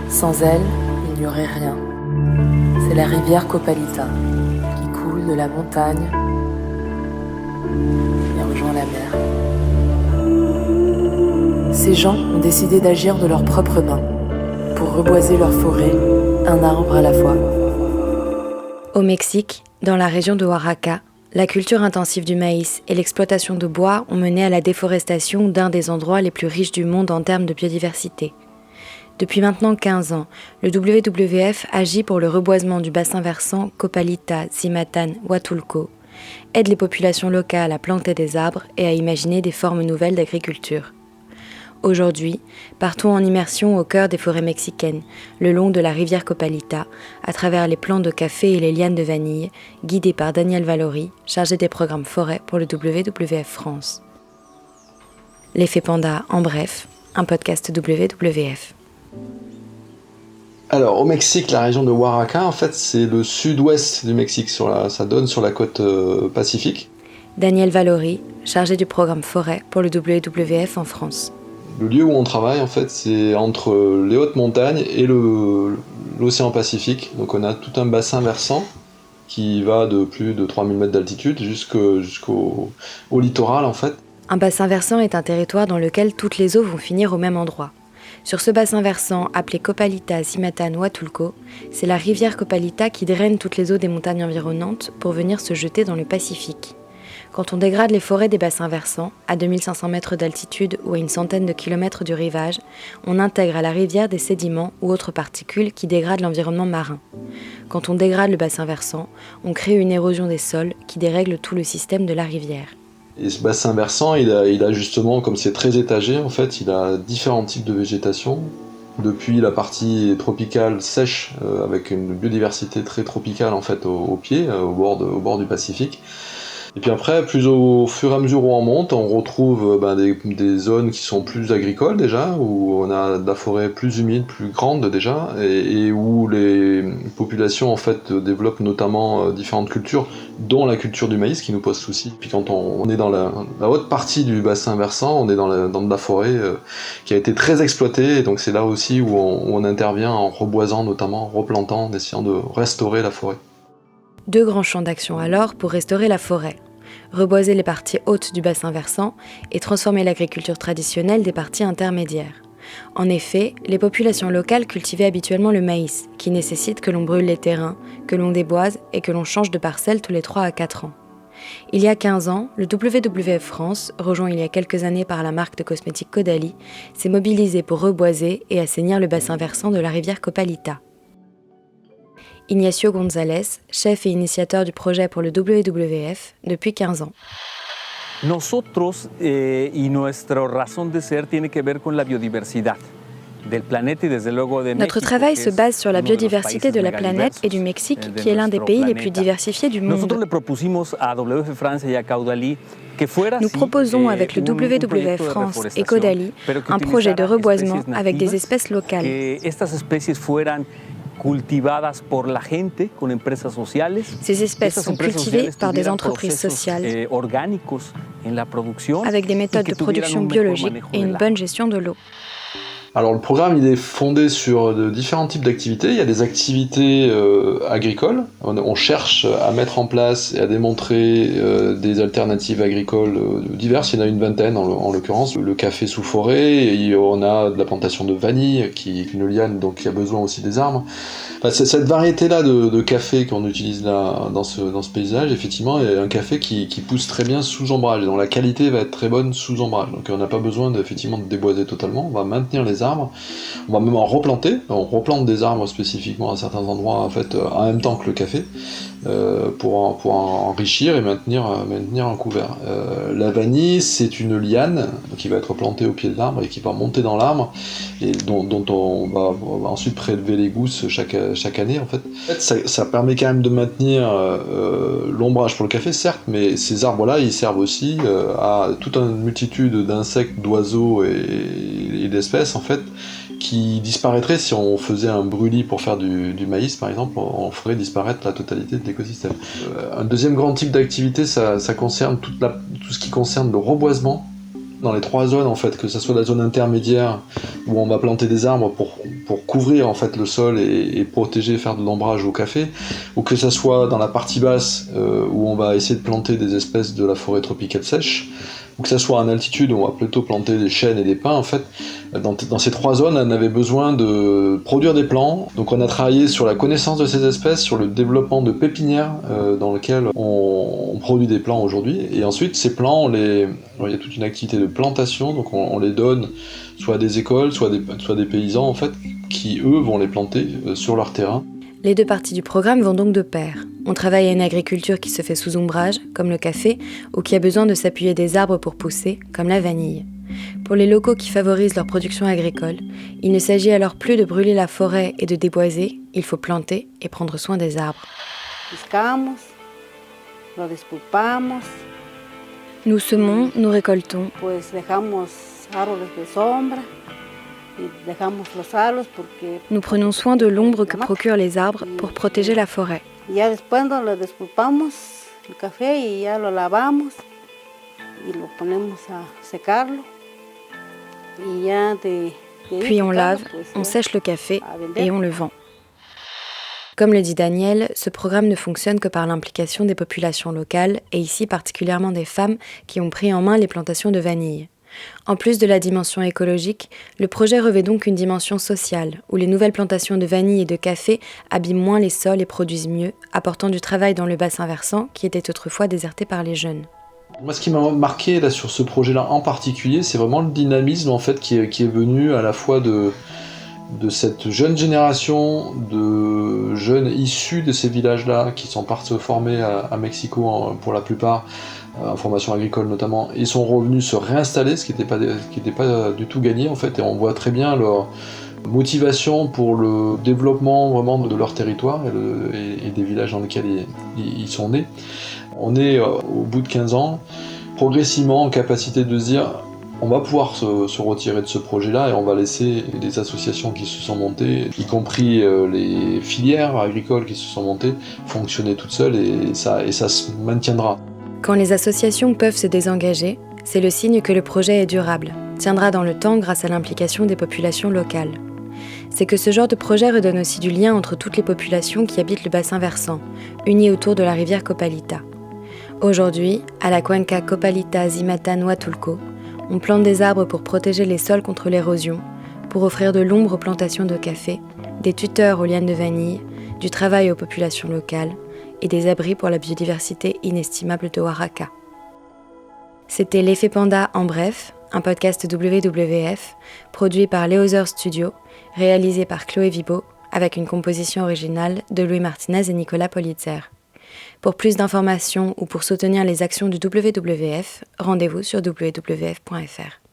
Sans elle, il n'y aurait rien. C'est la rivière Copalita qui coule de la montagne et rejoint la mer. Ces gens ont décidé d'agir de leurs propres mains pour reboiser leur forêt, un arbre à la fois. Au Mexique, dans la région de Oaxaca, la culture intensive du maïs et l'exploitation de bois ont mené à la déforestation d'un des endroits les plus riches du monde en termes de biodiversité. Depuis maintenant 15 ans, le WWF agit pour le reboisement du bassin versant Copalita, Zimatan, Huatulco, aide les populations locales à planter des arbres et à imaginer des formes nouvelles d'agriculture. Aujourd'hui, partons en immersion au cœur des forêts mexicaines, le long de la rivière Copalita, à travers les plants de café et les lianes de vanille, guidés par Daniel Valori, chargé des programmes forêt pour le WWF France. L'effet panda en bref, un podcast WWF. Alors, au Mexique, la région de Oaxaca, en fait, c'est le sud-ouest du Mexique, ça donne sur la côte pacifique. Daniel Valori, chargé du programme forêt pour le WWF en France. Le lieu où on travaille, en fait, c'est entre les hautes montagnes et l'océan Pacifique. Donc, on a tout un bassin versant qui va de plus de 3000 mètres d'altitude jusqu'au littoral, en fait. Un bassin versant est un territoire dans lequel toutes les eaux vont finir au même endroit. Sur ce bassin versant, appelé Copalita, Zimatan, Huatulco, c'est la rivière Copalita qui draine toutes les eaux des montagnes environnantes pour venir se jeter dans le Pacifique. Quand on dégrade les forêts des bassins versants, à 2500 mètres d'altitude ou à une centaine de kilomètres du rivage, on intègre à la rivière des sédiments ou autres particules qui dégradent l'environnement marin. Quand on dégrade le bassin versant, on crée une érosion des sols qui dérègle tout le système de la rivière. Et ce bassin versant, il a justement, comme c'est très étagé, en fait, il a différents types de végétation. Depuis la partie tropicale sèche, avec une biodiversité très tropicale en fait au pied, au bord du Pacifique. Et puis après, plus au fur et à mesure où on monte, on retrouve des zones qui sont plus agricoles déjà, où on a de la forêt plus humide, plus grande déjà, et où les populations en fait développent notamment différentes cultures, dont la culture du maïs qui nous pose souci. Puis quand on est dans la haute partie du bassin versant, on est dans de la forêt qui a été très exploitée, et donc c'est là aussi où on intervient en reboisant notamment, en replantant, en essayant de restaurer la forêt. 2 grands champs d'action alors pour restaurer la forêt. Reboiser les parties hautes du bassin versant et transformer l'agriculture traditionnelle des parties intermédiaires. En effet, les populations locales cultivaient habituellement le maïs, qui nécessite que l'on brûle les terrains, que l'on déboise et que l'on change de parcelle tous les 3 à 4 ans. Il y a 15 ans, le WWF France, rejoint il y a quelques années par la marque de cosmétiques Caudalie, s'est mobilisé pour reboiser et assainir le bassin versant de la rivière Copalita. Ignacio González, chef et initiateur du projet pour le WWF depuis 15 ans. Nosotros y nuestra razón de ser tiene que ver con la biodiversidad del planeta y desde luego de México. Notre travail se base sur la biodiversité de la planète et du Mexique, qui est l'un des pays les plus diversifiés du monde. Nous proposons avec le WWF France et Caudalie un projet de reboisement avec des espèces locales. Ces espèces sont cultivées par des entreprises sociales avec des méthodes de production biologique et une bonne gestion de l'eau. Alors le programme il est fondé sur de différents types d'activités. Il y a des activités agricoles. On cherche à mettre en place et à démontrer des alternatives agricoles diverses. Il y en a une vingtaine en l'occurrence. Le café sous forêt, et on a de la plantation de vanille qui est une liane donc qui a besoin aussi des arbres. Enfin, c'est cette variété-là de café qu'on utilise là dans ce paysage, effectivement, est un café qui pousse très bien sous ombrage, dont la qualité va être très bonne sous ombrage. Donc on n'a pas besoin effectivement de déboiser totalement, on va maintenir les arbres, on va même en replanter, on replante des arbres spécifiquement à certains endroits en fait en même temps que le café, pour enrichir et maintenir un couvert. La vanille, c'est une liane qui va être plantée au pied de l'arbre et qui va monter dans l'arbre, et dont on va ensuite prélever les gousses chaque année en fait. Ça permet quand même de maintenir l'ombrage pour le café, certes, mais ces arbres-là, ils servent aussi à toute une multitude d'insectes, d'oiseaux et d'espèces en fait, qui disparaîtrait si on faisait un brûlis pour faire du maïs, par exemple, on ferait disparaître la totalité de l'écosystème. Un deuxième grand type d'activité, ça concerne tout ce qui concerne le reboisement. Dans les 3 zones, en fait, que ce soit la zone intermédiaire où on va planter des arbres pour couvrir en fait le sol et protéger, faire de l'ombrage au café, ou que ce soit dans la partie basse où on va essayer de planter des espèces de la forêt tropicale sèche, ou que ce soit en altitude où on va plutôt planter des chênes et des pins. En fait, dans ces 3 zones, on avait besoin de produire des plants. Donc on a travaillé sur la connaissance de ces espèces, sur le développement de pépinières dans lesquelles on produit des plants aujourd'hui. Et ensuite, ces plants, il y a toute une activité de plantation, donc on les donne soit à des écoles, soit des paysans en fait, qui eux vont les planter sur leur terrain. Les 2 parties du programme vont donc de pair. On travaille à une agriculture qui se fait sous ombrage, comme le café, ou qui a besoin de s'appuyer des arbres pour pousser, comme la vanille. Pour les locaux qui favorisent leur production agricole, il ne s'agit alors plus de brûler la forêt et de déboiser, il faut planter et prendre soin des arbres. Nous semons, nous récoltons. Nous prenons soin de l'ombre que procurent les arbres pour protéger la forêt. Puis on lave, on sèche le café et on le vend. Comme le dit Daniel, ce programme ne fonctionne que par l'implication des populations locales et ici particulièrement des femmes qui ont pris en main les plantations de vanille. En plus de la dimension écologique, le projet revêt donc une dimension sociale, où les nouvelles plantations de vanille et de café abîment moins les sols et produisent mieux, apportant du travail dans le bassin versant qui était autrefois déserté par les jeunes. Moi, ce qui m'a marqué là, sur ce projet-là en particulier, c'est vraiment le dynamisme en fait, qui est venu à la fois de cette jeune génération de jeunes issus de ces villages-là, qui sont partis se former à Mexico pour la plupart, en formation agricole notamment, ils sont revenus se réinstaller, ce qui n'était pas du tout gagné en fait, et on voit très bien leur motivation pour le développement vraiment de leur territoire et des villages dans lesquels ils sont nés. On est au bout de 15 ans, progressivement en capacité de se dire on va pouvoir se retirer de ce projet-là et on va laisser des associations qui se sont montées, y compris les filières agricoles qui se sont montées, fonctionner toutes seules et ça se maintiendra. Quand les associations peuvent se désengager, c'est le signe que le projet est durable, tiendra dans le temps grâce à l'implication des populations locales. C'est que ce genre de projet redonne aussi du lien entre toutes les populations qui habitent le bassin versant, unies autour de la rivière Copalita. Aujourd'hui, à la Cuenca Copalita-Zimatan-Huatulco, on plante des arbres pour protéger les sols contre l'érosion, pour offrir de l'ombre aux plantations de café, des tuteurs aux lianes de vanille, du travail aux populations locales et des abris pour la biodiversité inestimable de Oaxaca. C'était L'Effet Panda en bref, un podcast WWF, produit par Leozer Studio, réalisé par Chloé Vibo, avec une composition originale de Louis Martinez et Nicolas Politzer. Pour plus d'informations ou pour soutenir les actions du WWF, rendez-vous sur wwf.fr.